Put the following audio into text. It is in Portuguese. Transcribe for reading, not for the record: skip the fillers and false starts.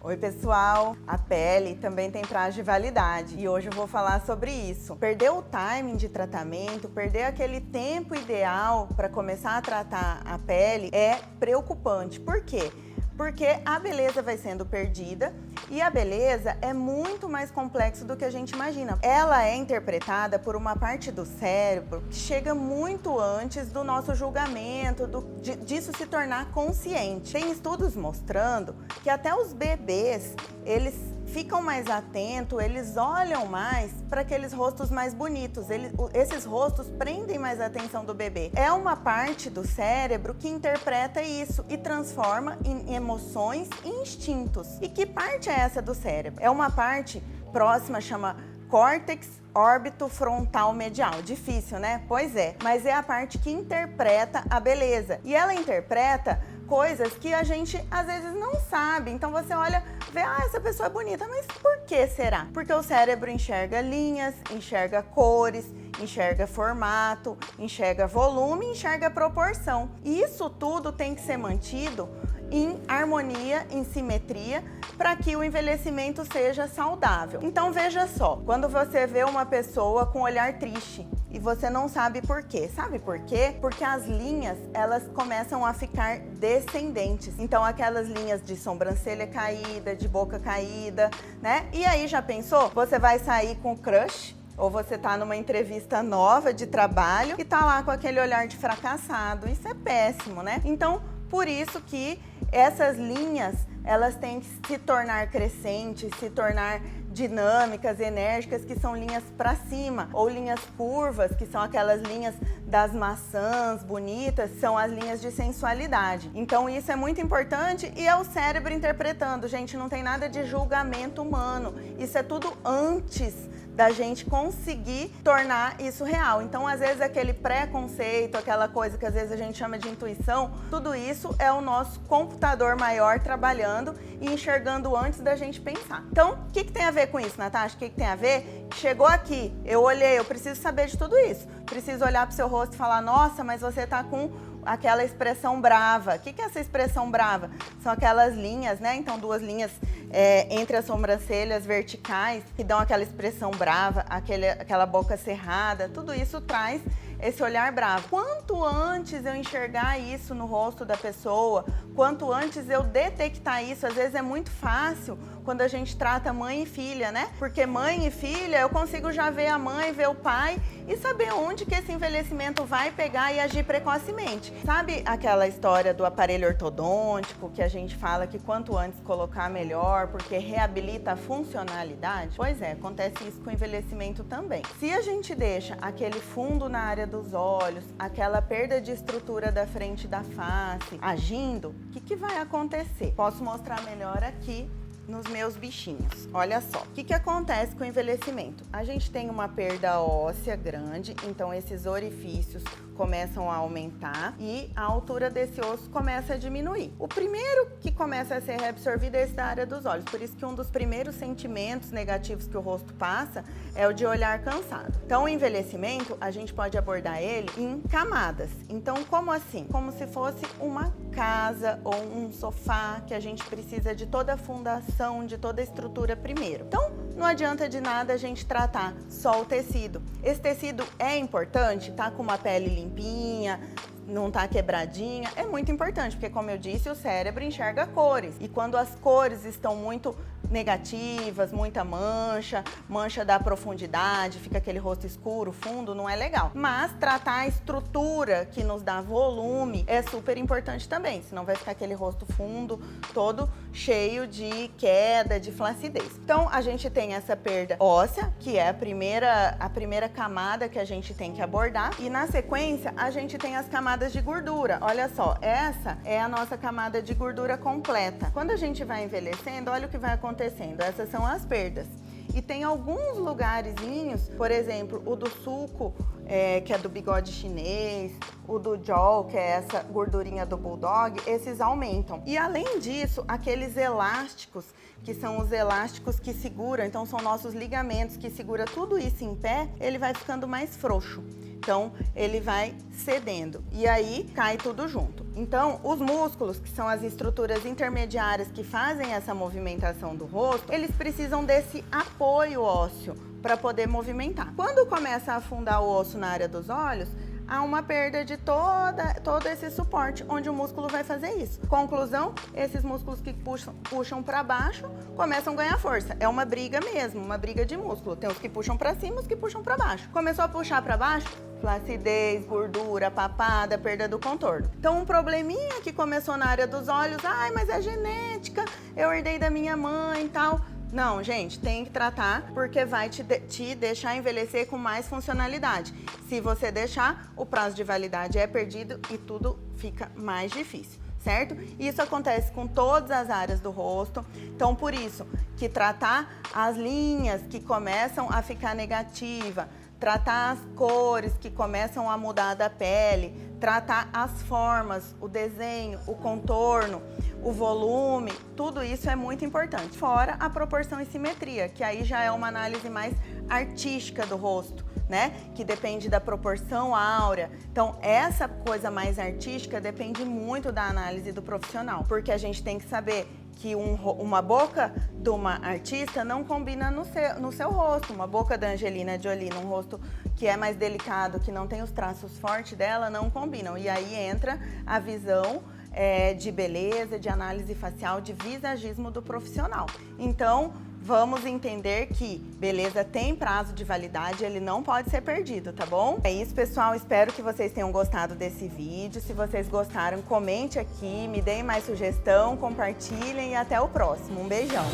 Oi pessoal, a pele também tem prazo de validade e hoje eu vou falar sobre isso. Perder o timing de tratamento, perder aquele tempo ideal para começar a tratar a pele é preocupante. Por quê? Porque a beleza vai sendo perdida e a beleza é muito mais complexo do que a gente imagina. Ela é interpretada por uma parte do cérebro que chega muito antes do nosso julgamento, disso se tornar consciente. Tem estudos mostrando que até os bebês, eles ficam mais atentos, eles olham mais para aqueles rostos mais bonitos. Esses rostos prendem mais a atenção do bebê. É uma parte do cérebro que interpreta isso e transforma em emoções e instintos. E que parte é essa do cérebro? É uma parte próxima, chama córtex órbito-frontal medial. Difícil, né? Pois é, mas é a parte que interpreta a beleza. E ela interpreta coisas que a gente às vezes não sabe. Então você olha, vê, essa pessoa é bonita, mas por que será? Porque o cérebro enxerga linhas, enxerga cores, enxerga formato, enxerga volume, enxerga proporção. E isso tudo tem que ser mantido em harmonia, em simetria, para que o envelhecimento seja saudável. Então veja só, quando você vê uma pessoa com um olhar triste e você não sabe por quê. Sabe por quê? Porque as linhas, elas começam a ficar descendentes. Então aquelas linhas de sobrancelha caída, de boca caída, né? E aí já pensou? Você vai sair com crush, ou você tá numa entrevista nova de trabalho e tá lá com aquele olhar de fracassado. Isso é péssimo, né? Então, por isso que essas linhas, elas têm que se tornar crescentes, se tornar dinâmicas, enérgicas, que são linhas para cima, ou linhas curvas, que são aquelas linhas das maçãs bonitas, são as linhas de sensualidade. Então isso é muito importante e é o cérebro interpretando. Gente, não tem nada de julgamento humano. Isso é tudo antes da gente conseguir tornar isso real. Então, às vezes, aquele preconceito, aquela coisa que às vezes a gente chama de intuição, tudo isso é o nosso computador maior trabalhando e enxergando antes da gente pensar. Então, o que tem a ver com isso, Natasha? O que tem a ver? Chegou aqui, eu olhei, eu preciso saber de tudo isso. Preciso olhar para o seu rosto e falar, nossa, mas você tá com aquela expressão brava. O que é essa expressão brava? São aquelas linhas, né? Então, duas linhas entre as sobrancelhas verticais que dão aquela expressão brava, aquela boca cerrada. Tudo isso traz esse olhar bravo. Quanto antes eu enxergar isso no rosto da pessoa, quanto antes eu detectar isso, às vezes é muito fácil quando a gente trata mãe e filha, né? Porque mãe e filha, eu consigo já ver a mãe, ver o pai e saber onde que esse envelhecimento vai pegar e agir precocemente. Sabe aquela história do aparelho ortodôntico que a gente fala que quanto antes colocar melhor, porque reabilita a funcionalidade? Pois é, acontece isso com o envelhecimento também. Se a gente deixa aquele fundo na área dos olhos, aquela perda de estrutura da frente da face agindo, o que vai acontecer? Posso mostrar melhor aqui nos meus bichinhos. Olha só, o que acontece com o envelhecimento? A gente tem uma perda óssea grande, então esses orifícios começam a aumentar e a altura desse osso começa a diminuir. O primeiro que começa a ser reabsorvido é esse da área dos olhos, por isso que um dos primeiros sentimentos negativos que o rosto passa é o de olhar cansado. Então, o envelhecimento, a gente pode abordar ele em camadas. Então, como assim? Como se fosse uma casa ou um sofá que a gente precisa de toda a fundação, de toda a estrutura primeiro. Então, não adianta de nada a gente tratar só o tecido. Esse tecido é importante, tá com uma pele limpinha, não tá quebradinha, é muito importante, porque como eu disse, o cérebro enxerga cores. E quando as cores estão muito negativas, muita mancha, mancha da profundidade, fica aquele rosto escuro, fundo, não é legal. Mas tratar a estrutura que nos dá volume é super importante também, senão vai ficar aquele rosto fundo, todo cheio de queda, de flacidez. Então, a gente tem essa perda óssea, que é a primeira camada que a gente tem que abordar, e na sequência, a gente tem as camadas de gordura. Olha só, essa é a nossa camada de gordura completa. Quando a gente vai envelhecendo, olha o que vai acontecendo. Essas são as perdas. E tem alguns lugarzinhos, por exemplo, o do sulco, que é do bigode chinês, o do jaw, que é essa gordurinha do bulldog, esses aumentam. E além disso, aqueles elásticos, que são os elásticos que seguram, então são nossos ligamentos que segura tudo isso em pé, ele vai ficando mais frouxo. Então, ele vai cedendo e aí cai tudo junto. Então, os músculos, que são as estruturas intermediárias que fazem essa movimentação do rosto, eles precisam desse apoio ósseo para poder movimentar. Quando começa a afundar o osso na área dos olhos, há uma perda de todo esse suporte, onde o músculo vai fazer isso. Conclusão, esses músculos que puxam para baixo começam a ganhar força. É uma briga mesmo, uma briga de músculo. Tem os que puxam para cima, os que puxam para baixo. Começou a puxar para baixo, flacidez, gordura, papada, perda do contorno. Então, um probleminha que começou na área dos olhos, ai, mas é genética, eu herdei da minha mãe e tal. Não, gente, tem que tratar porque vai te deixar envelhecer com mais funcionalidade. Se você deixar, o prazo de validade é perdido e tudo fica mais difícil, certo? Isso acontece com todas as áreas do rosto. Então, por isso que tratar as linhas que começam a ficar negativa, tratar as cores que começam a mudar da pele, tratar as formas, o desenho, o contorno, o volume, tudo isso é muito importante. Fora a proporção e simetria, que aí já é uma análise mais artística do rosto, né? Que depende da proporção áurea. Então, essa coisa mais artística depende muito da análise do profissional, porque a gente tem que saber que uma boca de uma artista não combina no seu rosto. Uma boca da Angelina Jolie num rosto que é mais delicado, que não tem os traços fortes dela, não combinam. E aí entra a visão de beleza, de análise facial, de visagismo do profissional. Então, vamos entender que beleza tem prazo de validade, ele não pode ser perdido, tá bom? É isso, pessoal. Espero que vocês tenham gostado desse vídeo. Se vocês gostaram, comente aqui, me deem mais sugestão, compartilhem e até o próximo. Um beijão!